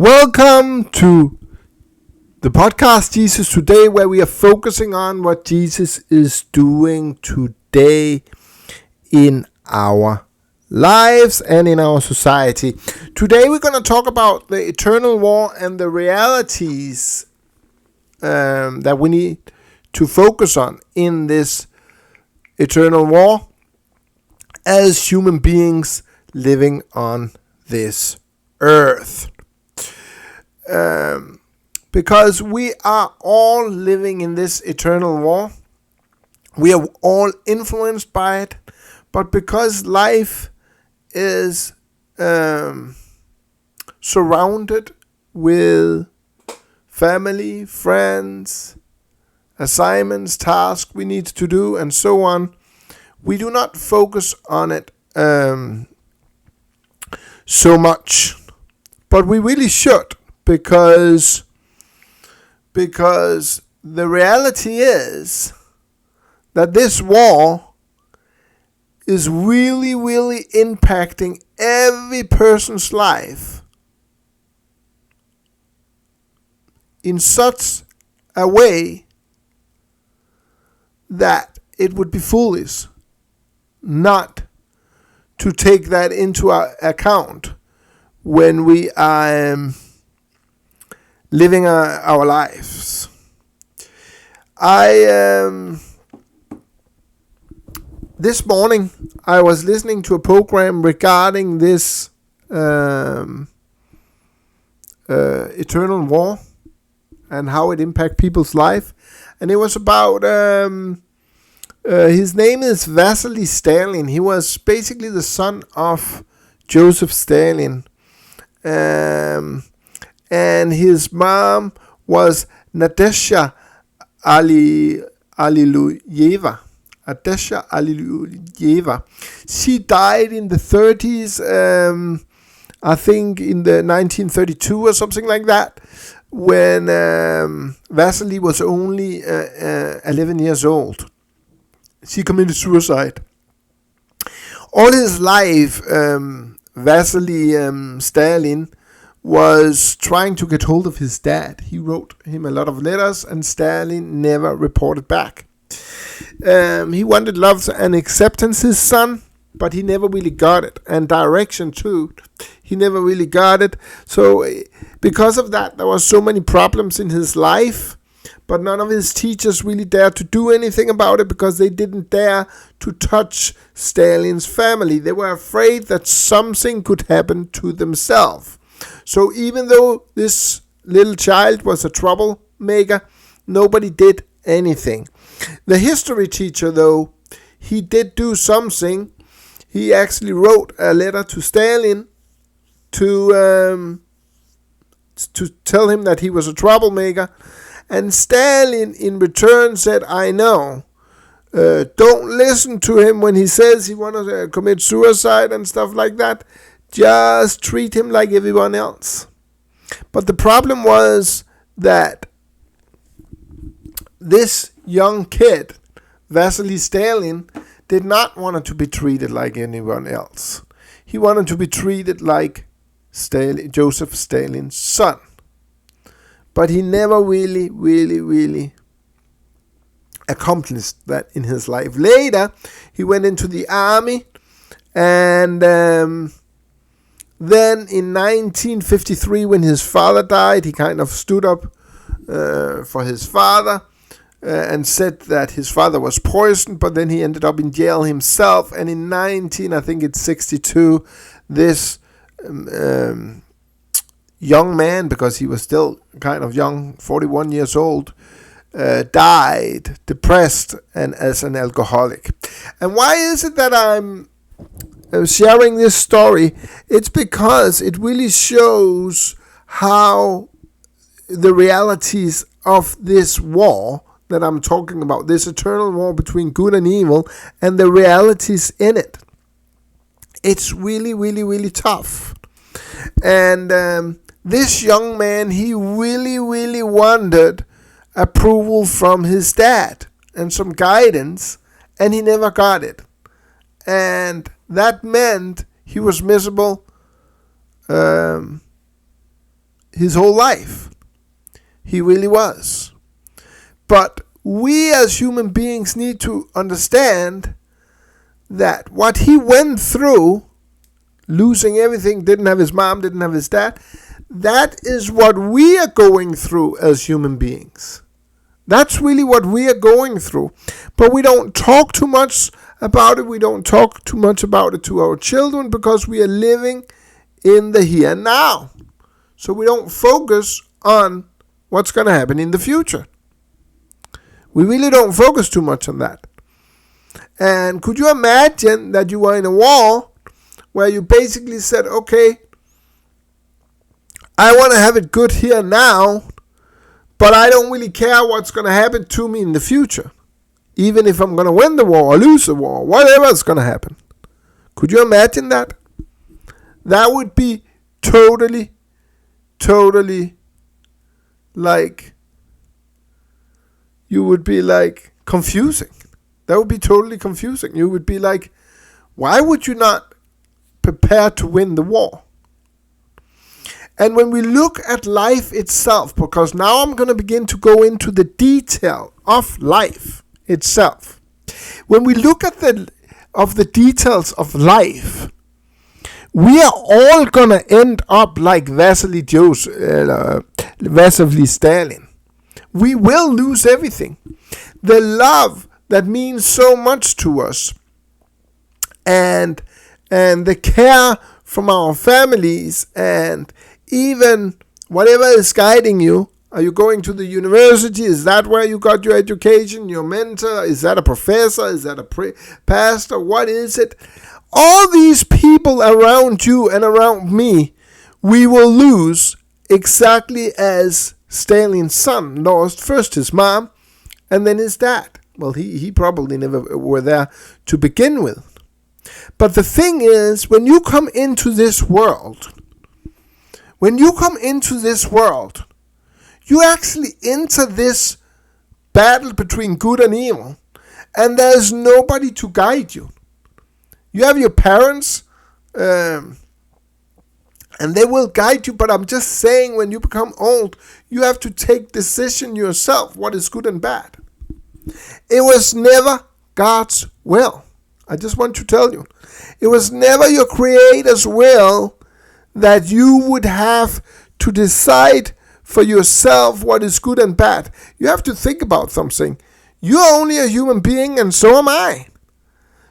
Welcome to the podcast Jesus Today, where we are focusing on what Jesus is doing today in our lives and in our society. Today we're going to talk about the eternal war and the realities that we need to focus on in this eternal war as human beings living on this earth. Because we are all living in this eternal war. We are all influenced by it. But because life is surrounded with family, friends, assignments, tasks we need to do, and so on, we do not focus on it so much. But we really should. Because the reality is that this war is really impacting every person's life in such a way that it would be foolish not to take that into account when we are living our lives. This morning I was listening to a program regarding this eternal war and how it impacts people's life, and it was about his name is Vasily Stalin. He was basically the son of Joseph Stalin. And his mom was Nadezhda Alliluyeva. She died in the 30s, I think in the 1932 or something like that, when Vasily was only 11 years old. She committed suicide. All his life, Vasily Stalin was trying to get hold of his dad. He wrote him a lot of letters, and Stalin never reported back. He wanted love and acceptance, his son, but he never really got it. And direction too. He never really got it. So because of that, there were so many problems in his life, but none of his teachers really dared to do anything about it because they didn't dare to touch Stalin's family. They were afraid that something could happen to themselves. So even though this little child was a troublemaker, nobody did anything. The history teacher, though, he did do something. He actually wrote a letter to Stalin to tell him that he was a troublemaker. And Stalin, in return, said, I know. Don't listen to him when he says he wants to commit suicide and stuff like that. Just treat him like everyone else. But the problem was that this young kid, Vasily Stalin, did not want to be treated like anyone else. He wanted to be treated like Joseph Stalin's son. But he never really accomplished that in his life. Later, he went into the army, and then in 1953, when his father died, he kind of stood up for his father and said that his father was poisoned, but then he ended up in jail himself. And in 1962, this young man, because he was still kind of young, 41 years old, died depressed and as an alcoholic. And why is it that I'm sharing this story? It's because it really shows how the realities of this war that I'm talking about, this eternal war between good and evil, and the realities in it. It's really tough. And this young man, he really wanted approval from his dad and some guidance, and he never got it. And that meant he was miserable. his whole life. He really was. But we as human beings need to understand that what he went through, losing everything, didn't have his mom, didn't have his dad, that is what we are going through as human beings. That's really what we are going through. But we don't talk too much about it. We don't talk too much about it to our children because we are living in the here and now. So we don't focus on what's going to happen in the future. We really don't focus too much on that. And could you imagine that you were in a war where you basically said, okay, I want to have it good here now, but I don't really care what's going to happen to me in the future. Even if I'm going to win the war or lose the war, whatever is going to happen. Could you imagine that? That would be totally like, you would be like confusing. That would be totally confusing. You would be like, why would you not prepare to win the war? And when we look at life itself, because now I'm going to begin to go into the detail of life itself. When we look at the details of life, we are all going to end up like Vasily Stalin. We will lose everything. The love that means so much to us, and the care from our families, and even whatever is guiding you. Are you going to the university? Is that where you got your education, your mentor? Is that a professor? Is that a pastor? What is it? All these people around you and around me, we will lose exactly as Stalin's son lost first his mom and then his dad. Well, he probably never were there to begin with. But the thing is, when you come into this world, you actually enter this battle between good and evil, and there's nobody to guide you. You have your parents, and they will guide you, but I'm just saying, when you become old, you have to take decision yourself, what is good and bad. It was never God's will. I just want to tell you, it was never your Creator's will that you would have to decide for yourself what is good and bad. You have to think about something. You're only a human being, and so am I.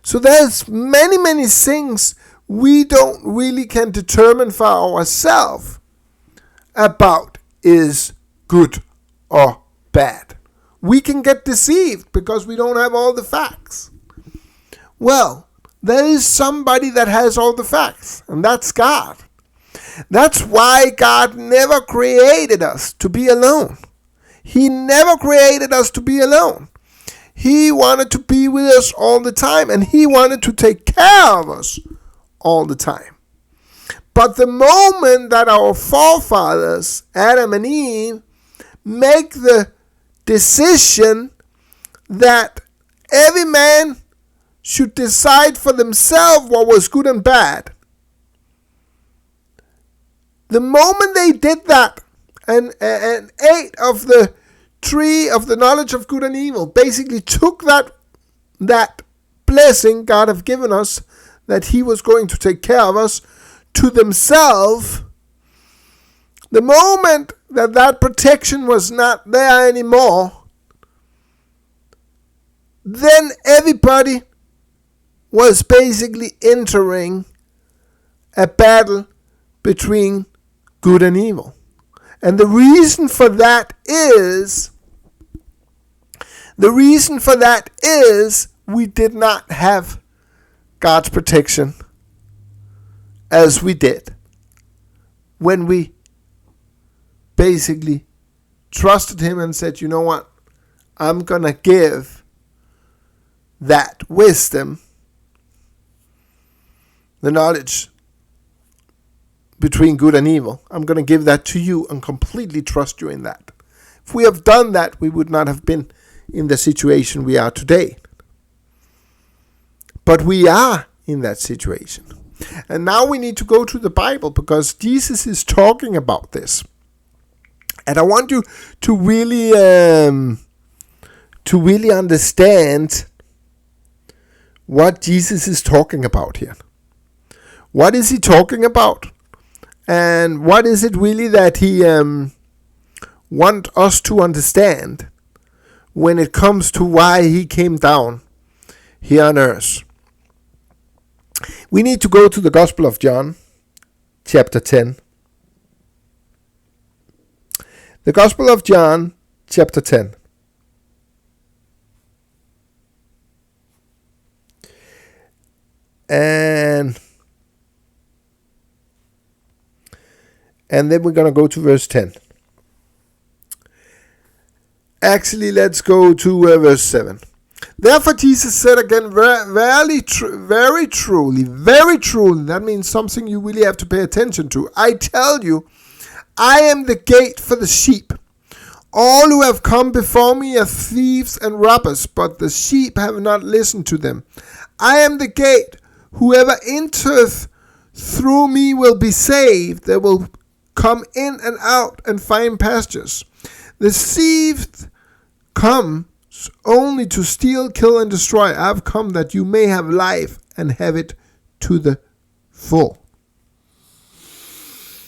So there's many things we don't really can determine for ourselves about is good or bad. We can get deceived because we don't have all the facts. Well, there is somebody that has all the facts, and that's God. That's why God never created us to be alone. He never created us to be alone. He wanted to be with us all the time, and He wanted to take care of us all the time. But the moment that our forefathers, Adam and Eve, make the decision that every man should decide for themselves what was good and bad, the moment they did that and ate of the tree of the knowledge of good and evil, basically took that blessing God have given us, that He was going to take care of us, to themselves, the moment that protection was not there anymore, then everybody was basically entering a battle between good and evil. And the reason for that is we did not have God's protection as we did when we basically trusted Him and said, you know what, I'm going to give that wisdom, the knowledge between good and evil. I'm going to give that to you and completely trust you in that. If we have done that, we would not have been in the situation we are today. But we are in that situation. And now we need to go to the Bible, because Jesus is talking about this. And I want you to really understand what Jesus is talking about here. What is he talking about? And what is it really that he want us to understand when it comes to why he came down here on earth? We need to go to the Gospel of John, chapter 10. The Gospel of John, chapter 10. And then we're going to go to verse 10. Actually, let's go to verse 7. Therefore Jesus said again, very truly, that means something you really have to pay attention to. I tell you, I am the gate for the sheep. All who have come before me are thieves and robbers, but the sheep have not listened to them. I am the gate. Whoever entereth through me will be saved. They will come in and out and find pastures. The thief comes only to steal, kill, and destroy. I have come that you may have life and have it to the full.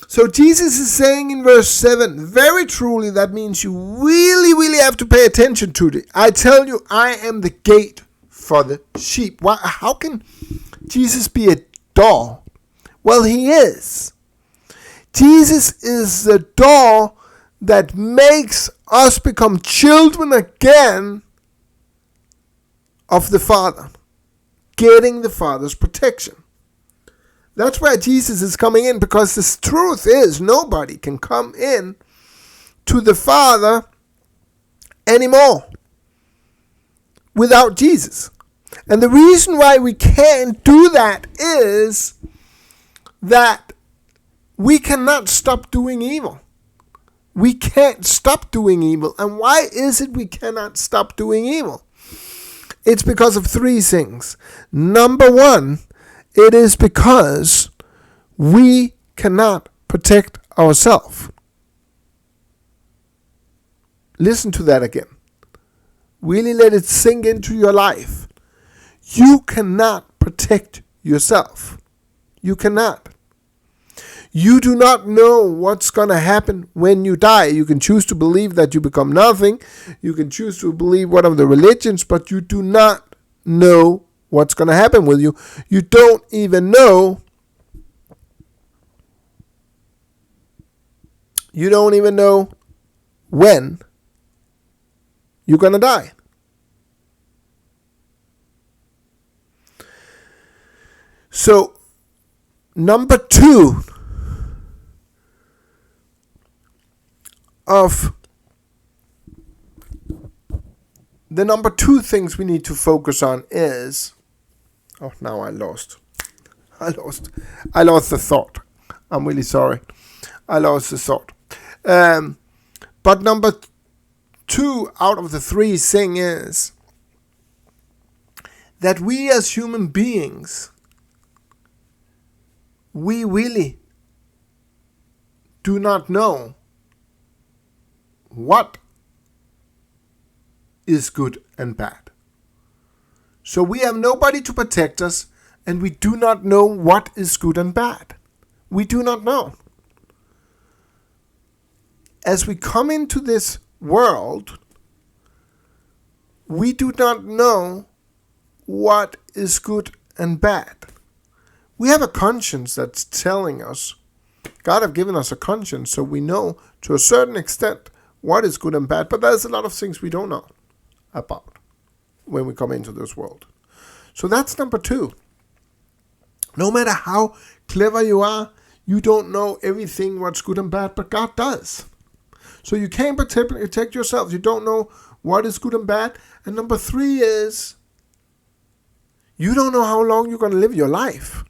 So Jesus is saying in verse 7, very truly, that means you really have to pay attention to it. I tell you, I am the gate for the sheep. How can Jesus be a door? Well, he is. Jesus is the door that makes us become children again of the Father, getting the Father's protection. That's why Jesus is coming in, because the truth is nobody can come in to the Father anymore without Jesus. And the reason why we can't do that is that we cannot stop doing evil. We can't stop doing evil. And why is it we cannot stop doing evil? It's because of three things. Number one, it is because we cannot protect ourselves. Listen to that again. Really let it sink into your life. You cannot protect yourself. You cannot. You do not know what's going to happen when you die. You can choose to believe that you become nothing. You can choose to believe one of the religions, but you do not know what's going to happen with you. You don't even know. You don't even know when you're going to die. So, number two things we need to focus on is, now I lost the thought. I'm really sorry. I lost the thought. But number two out of the three thing is that we as human beings, we really do not know what is good and bad. So we have nobody to protect us, and we do not know what is good and bad. We do not know. As we come into this world, we do not know what is good and bad. We have a conscience that's telling us. God have given us a conscience, so we know to a certain extent what is good and bad, but there's a lot of things we don't know about when we come into this world. So that's number two. No matter how clever you are, you don't know everything what's good and bad, but God does. So you can't protect yourself. You don't know what is good and bad. And number three is, you don't know how long you're going to live your life.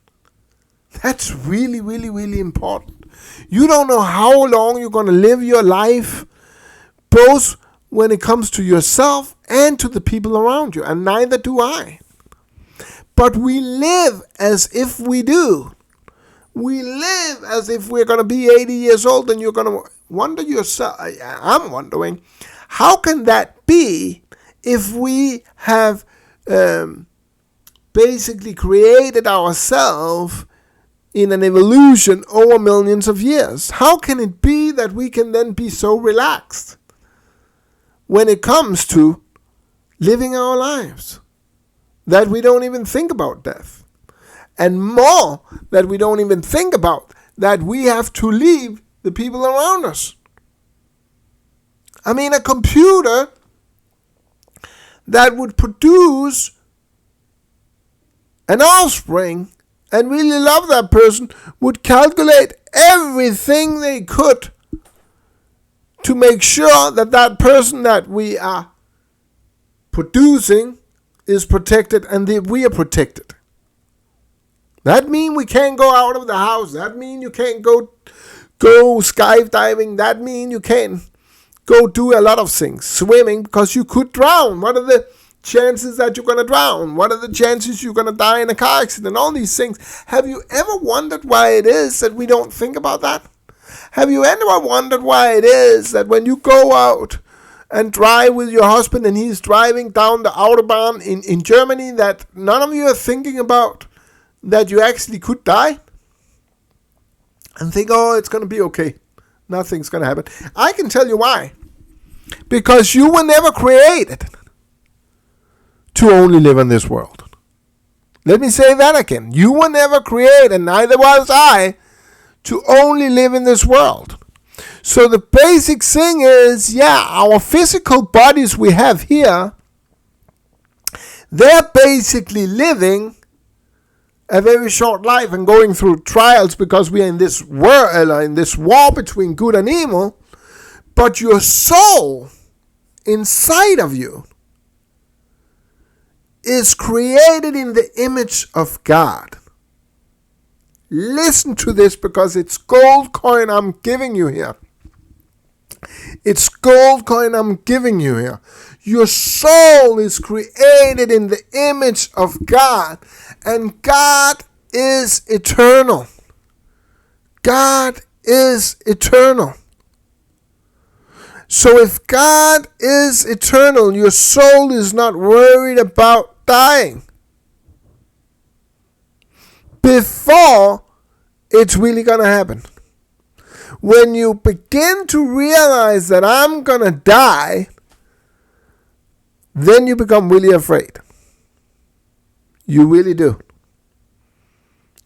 That's really, really, really important. You don't know how long you're going to live your life, both when it comes to yourself and to the people around you, and neither do I. But we live as if we do. We live as if we're going to be 80 years old and wonder yourself. I'm wondering, how can that be if we have basically created ourselves in an evolution over millions of years? How can it be that we can then be so relaxed when it comes to living our lives that we don't even think about death? And more, that we don't even think about that we have to leave the people around us. I mean, a computer that would produce an offspring and really love that person would calculate everything they could to make sure that that person that we are producing is protected and that we are protected. That means we can't go out of the house. That means you can't go skydiving. That means you can't go do a lot of things. Swimming, because you could drown. What are the chances that you're going to drown? What are the chances you're going to die in a car accident? All these things. Have you ever wondered why it is that we don't think about that? Have you ever wondered why it is that when you go out and drive with your husband and he's driving down the Autobahn in Germany, that none of you are thinking about that you actually could die? And think, oh, it's going to be okay. Nothing's going to happen. I can tell you why. Because you were never created to only live in this world. Let me say that again. You were never created, neither was I, to only live in this world. So the basic thing is, our physical bodies we have here, they're basically living a very short life and going through trials because we are in this world, in this war between good and evil. But your soul inside of you is created in the image of God. Listen to this, because it's gold coin I'm giving you here. It's gold coin I'm giving you here. Your soul is created in the image of God, and God is eternal. God is eternal. So if God is eternal, your soul is not worried about dying before it's really going to happen. When you begin to realize that I'm going to die, then you become really afraid. You really do.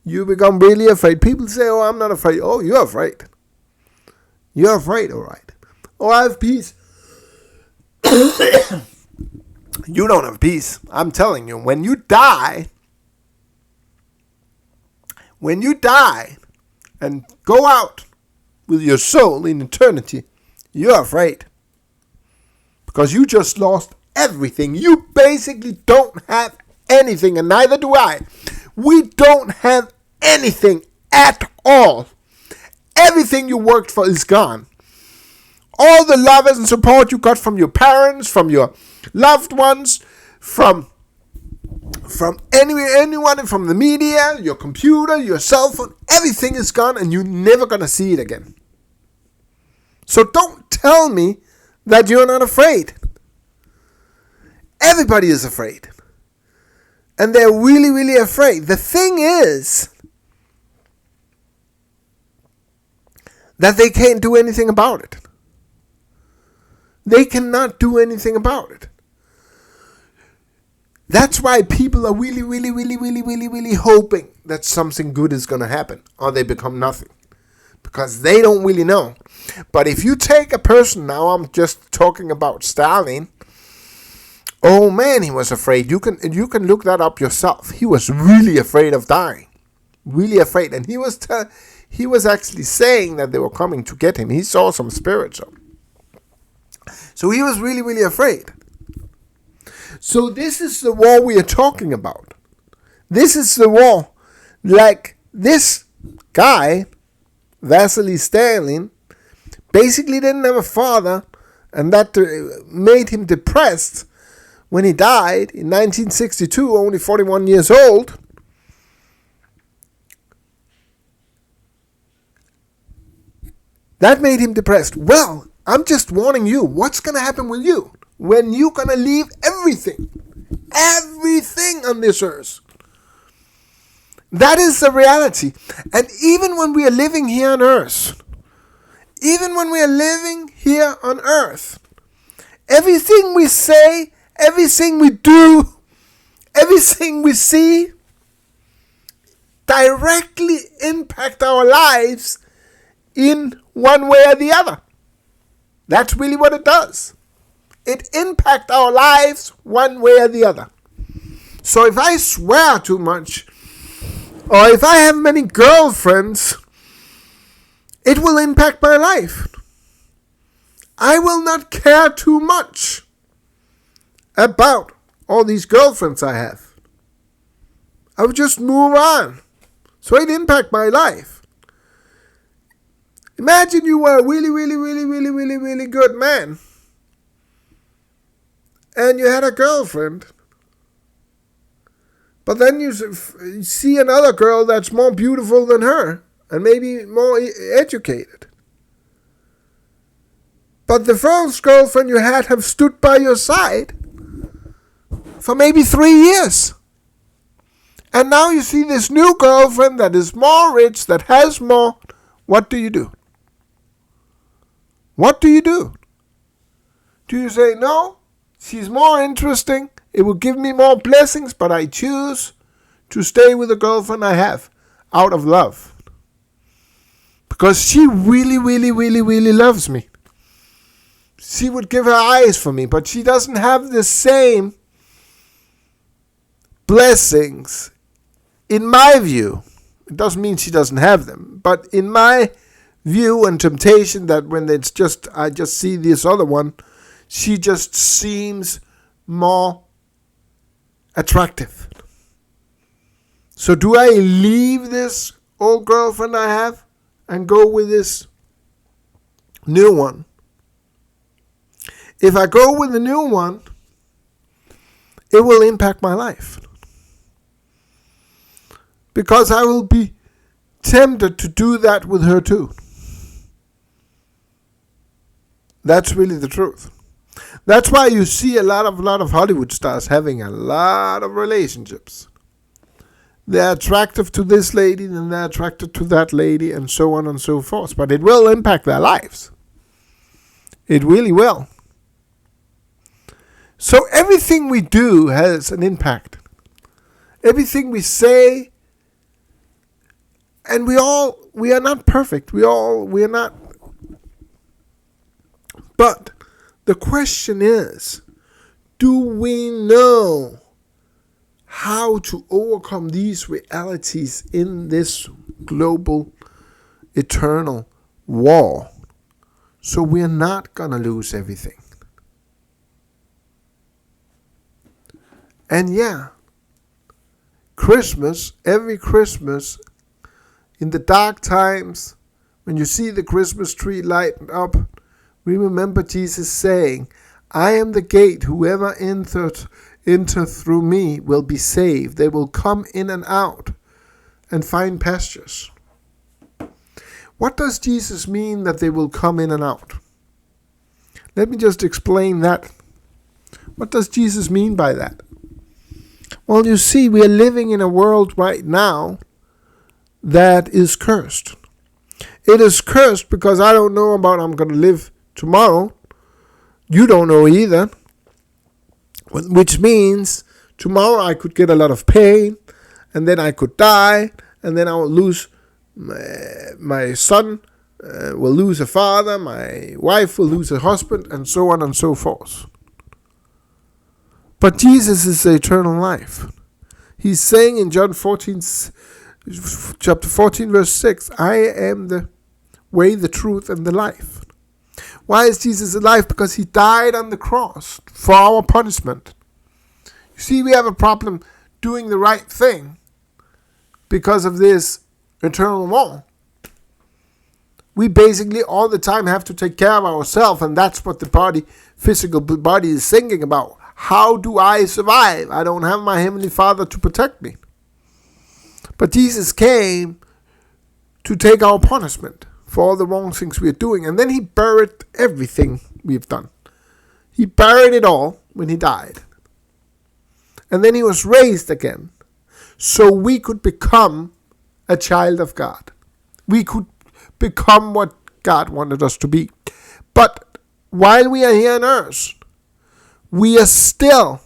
You become really afraid. People say, oh, I'm not afraid. Oh, you're afraid. You're afraid, all right. Oh, I have peace. You don't have peace. I'm telling you, when you die and go out with your soul in eternity, you're afraid. Because you just lost everything. You basically don't have anything, and neither do I. We don't have anything at all. Everything you worked for is gone. All the love and support you got from your parents, from your loved ones, from anyone, from the media, your computer, your cell phone, everything is gone, and you're never going to see it again. So don't tell me that you're not afraid. Everybody is afraid. And they're really, really afraid. The thing is that they can't do anything about it. They cannot do anything about it. That's why people are really, really, really, really, really, really hoping that something good is going to happen, or they become nothing. Because they don't really know. But if you take a person, now I'm just talking about Stalin. Oh man, he was afraid. You can look that up yourself. He was really afraid of dying. Really afraid. And he was actually saying that they were coming to get him. He saw some spirits. So he was really, really afraid. So this is the war we are talking about. This is the war. Like this guy, Vasily Stalin, basically didn't have a father, and that made him depressed when he died in 1962, only 41 years old. That made him depressed. Well, I'm just warning you, what's going to happen with you when you're going to leave everything on this earth? That is the reality. And even when we are living here on earth, everything we say, everything we do, everything we see directly impact our lives in one way or the other. That's really what it does. It impacts our lives one way or the other. So if I swear too much, or if I have many girlfriends, it will impact my life. I will not care too much about all these girlfriends I have. I will just move on. So it impacts my life. Imagine you were a really good man, and you had a girlfriend, but then you see another girl that's more beautiful than her and maybe more educated. But the first girlfriend you had have stood by your side for maybe 3 years. And now you see this new girlfriend that is more rich, that has more. What do you do? What do you do? Do you say, no, she's more interesting, it will give me more blessings, but I choose to stay with the girlfriend I have out of love? Because she really loves me. She would give her eyes for me, but she doesn't have the same blessings, in my view. It doesn't mean she doesn't have them, but in my view and temptation, that when I just see this other one, she just seems more attractive. So do I leave this old girlfriend I have and go with this new one? If I go with the new one, it will impact my life. Because I will be tempted to do that with her too. That's really the truth. That's why you see a lot of Hollywood stars having a lot of relationships. They're attractive to this lady, and they're attracted to that lady, and so on and so forth. But it will impact their lives. It really will. So everything we do has an impact. Everything we say, and we are not perfect. We are not. But the question is, do we know how to overcome these realities in this global, eternal war, so we're not going to lose everything? And yeah, every Christmas, in the dark times, when you see the Christmas tree lighted up, we remember Jesus saying, I am the gate, whoever enters through me will be saved. They will come in and out and find pastures. What does Jesus mean that they will come in and out? Let me just explain that. What does Jesus mean by that? Well, you see, we are living in a world right now that is cursed. It is cursed because I don't know about I'm going to live tomorrow. You don't know either. Which means tomorrow I could get a lot of pain, and then I could die, and then I will lose my son, will lose a father, my wife will lose a husband, and so on and so forth. But Jesus is the eternal life. He's saying in John 14, chapter 14, verse 6, I am the way, the truth, and the life. Why is Jesus alive? Because he died on the cross for our punishment. You see, we have a problem doing the right thing because of this eternal law. We basically all the time have to take care of ourselves, and that's what the physical body is thinking about. How do I survive? I don't have my Heavenly Father to protect me. But Jesus came to take our punishment for all the wrong things we are doing. And then he buried everything we've done. He buried it all when he died. And then he was raised again, so we could become a child of God. We could become what God wanted us to be. But while we are here on earth, we are still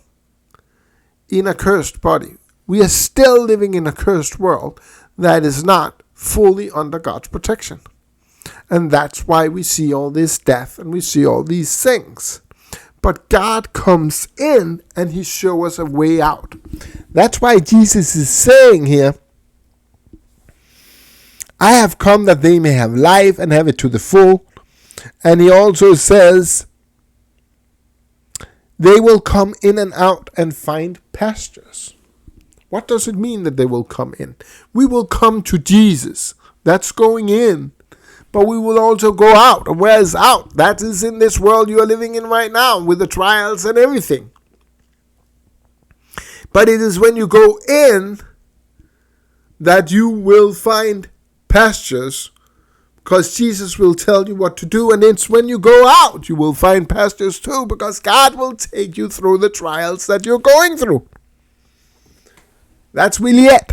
in a cursed body. We are still living in a cursed world that is not fully under God's protection. And that's why we see all this death and we see all these things. But God comes in and he shows us a way out. That's why Jesus is saying here, I have come that they may have life and have it to the full. And he also says, they will come in and out and find pastures. What does it mean that they will come in? We will come to Jesus. That's going in. But we will also go out. And where is out? That is in this world you are living in right now with the trials and everything. But it is when you go in that you will find pastures, because Jesus will tell you what to do. And it's when you go out you will find pastures too, because God will take you through the trials that you're going through. That's really it.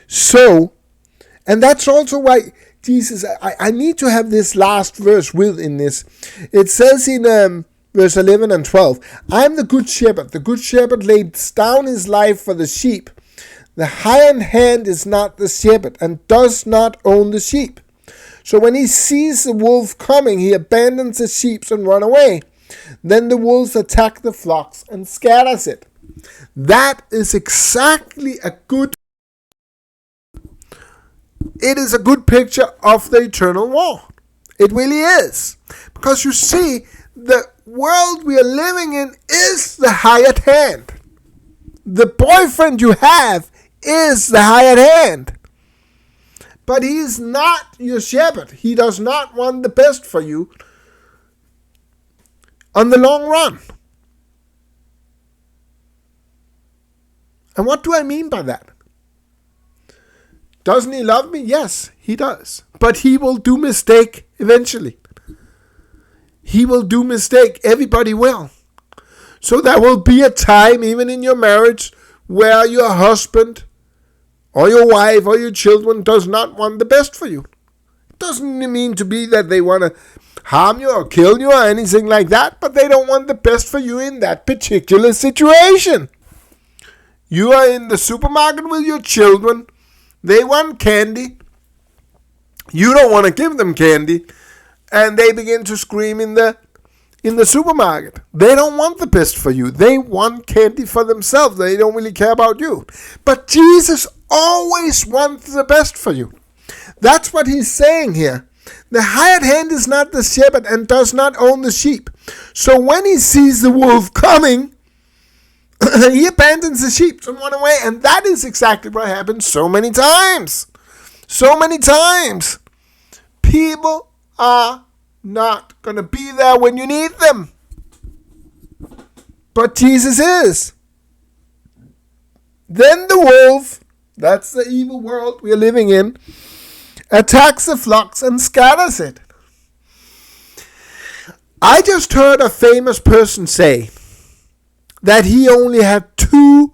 So, and that's also why Jesus, I need to have this last verse within this. It says in verse 11 and 12, I am the good shepherd. The good shepherd lays down his life for the sheep. The hired hand is not the shepherd and does not own the sheep. So when he sees the wolf coming, he abandons the sheep and runs away. Then the wolves attack the flocks and scatters it. That is exactly it is a good picture of the eternal war. It really is. Because you see, the world we are living in is the hired hand. The boyfriend you have is the hired hand. But he is not your shepherd. He does not want the best for you on the long run. And what do I mean by that? Doesn't he love me? Yes, he does. But he will do mistake eventually. He will do mistake. Everybody will. So there will be a time, even in your marriage, where your husband or your wife or your children does not want the best for you. It doesn't mean to be that they want to harm you or kill you or anything like that, but they don't want the best for you in that particular situation. You are in the supermarket with your children. They want candy. You don't want to give them candy. And they begin to scream in the supermarket. They don't want the best for you. They want candy for themselves. They don't really care about you. But Jesus always wants the best for you. That's what he's saying here. The hired hand is not the shepherd and does not own the sheep. So when he sees the wolf coming, he abandons the sheep and runs away. And that is exactly what happens so many times. So many times. People are not going to be there when you need them. But Jesus is. Then the wolf, that's the evil world we are living in, attacks the flocks and scatters it. I just heard a famous person say that he only had 2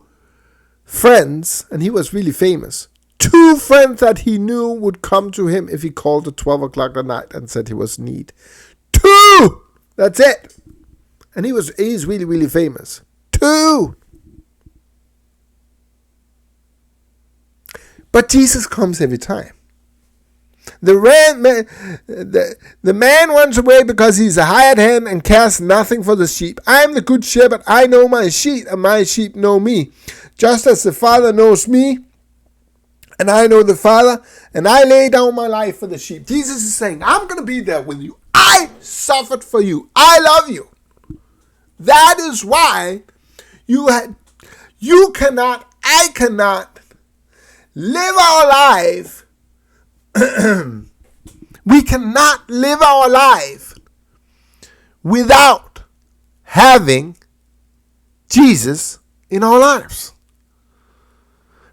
friends, and he was really famous. 2 friends that he knew would come to him if he called at 12 o'clock at night and said he was in need. 2! That's it. And he's really, really famous. 2! But Jesus comes every time. The man runs away because he's a hired hand and cares nothing for the sheep. I am the good shepherd. I know my sheep, and my sheep know me. Just as the Father knows me, and I know the Father, and I lay down my life for the sheep. Jesus is saying, I'm going to be there with you. I suffered for you. I love you. That is why I cannot live our life. We cannot live our life without having Jesus in our lives.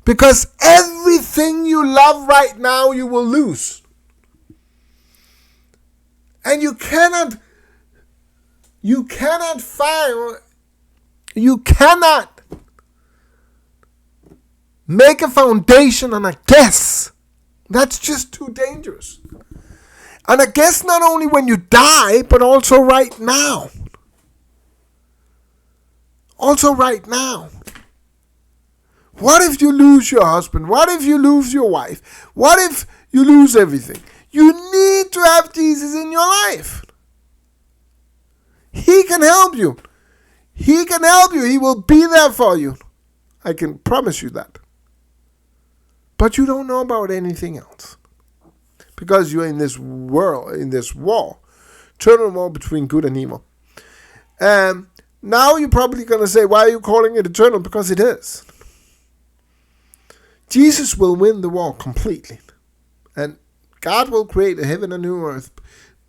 Because everything you love right now, you will lose. And you cannot make a foundation on a guess. That's just too dangerous. And a guess not only when you die, but also right now. Also right now. What if you lose your husband? What if you lose your wife? What if you lose everything? You need to have Jesus in your life. He can help you. He can help you. He will be there for you. I can promise you that. But you don't know about anything else. Because you're in this world, in this war. Eternal war between good and evil. Now you're probably going to say, why are you calling it eternal? Because it is. Jesus will win the war completely. And God will create a heaven and new earth.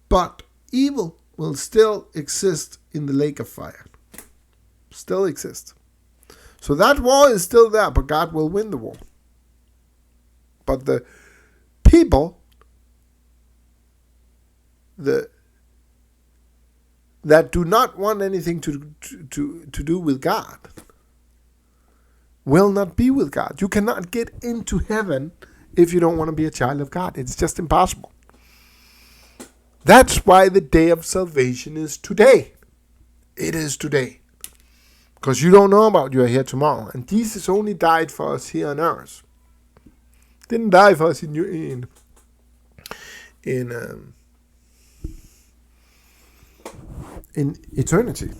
But evil will still exist in the lake of fire. Still exist. So that war is still there, but God will win the war. But the people that do not want anything to do with God will not be with God. You cannot get into heaven if you don't want to be a child of God. It's just impossible. That's why the day of salvation is today. It is today. Because you don't know about you are here tomorrow. And Jesus only died for us here on earth. Didn't die for us in eternity.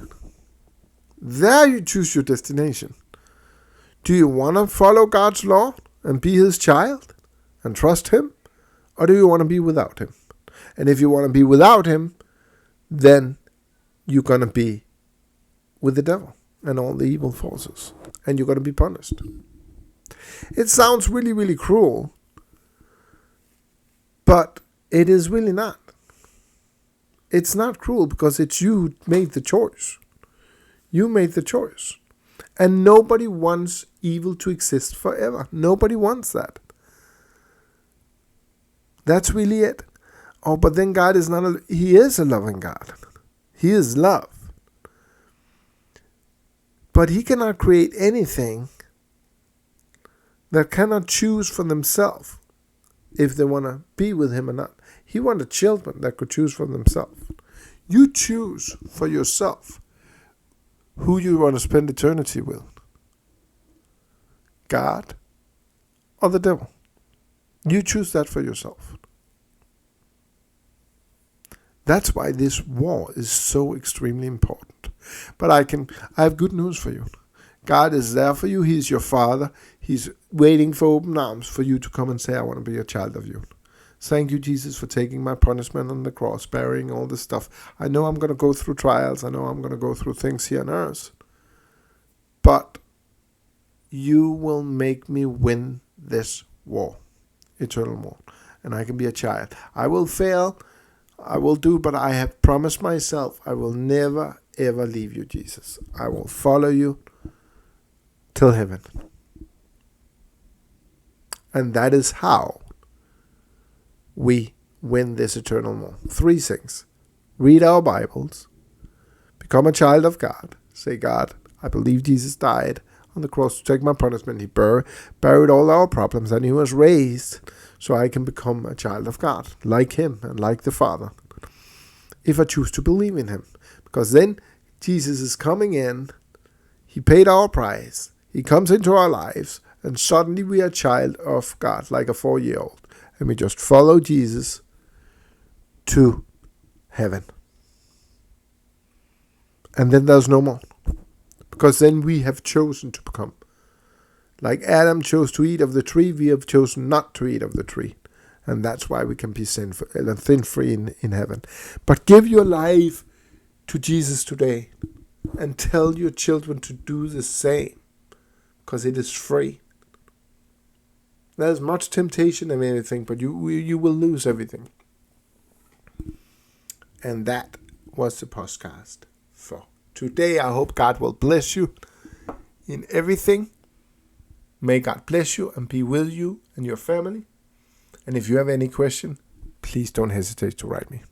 There you choose your destination. Do you want to follow God's law and be his child and trust him? Or do you want to be without him? And if you want to be without him, then you're going to be with the devil and all the evil forces. And you're going to be punished. It sounds really, really cruel. But it is really not. It's not cruel because it's you who made the choice. You made the choice. And nobody wants evil to exist forever. Nobody wants that. That's really it. Oh, but then God is not he is a loving God. He is love. But he cannot create anything that cannot choose for themselves if they want to be with him or not. He wanted children that could choose for themselves. You choose for yourself who you want to spend eternity with. God or the devil. You choose that for yourself. That's why this war is so extremely important. But I have good news for you. God is there for you. He's your father. He's waiting for open arms for you to come and say, I want to be a child of you. Thank you, Jesus, for taking my punishment on the cross, bearing all this stuff. I know I'm going to go through trials. I know I'm going to go through things here on earth. But you will make me win this war, eternal war. And I can be a child. I will fail. I will do, but I have promised myself I will never, ever leave you, Jesus. I will follow you till heaven. And that is how we win this eternal war. 3 things. Read our Bibles. Become a child of God. Say, God, I believe Jesus died on the cross to take my punishment. He buried all our problems and he was raised so I can become a child of God, like him and like the Father, if I choose to believe in him. Because then Jesus is coming in. He paid our price. He comes into our lives and suddenly we are a child of God, like a 4-year-old. And we just follow Jesus to heaven. And then there's no more. Because then we have chosen to become. Like Adam chose to eat of the tree, we have chosen not to eat of the tree. And that's why we can be sin-free in heaven. But give your life to Jesus today. And tell your children to do the same. Because it is free. There's much temptation and everything, but you will lose everything. And that was the podcast for today. I hope God will bless you in everything. May God bless you and be with you and your family. And if you have any question, please don't hesitate to write me.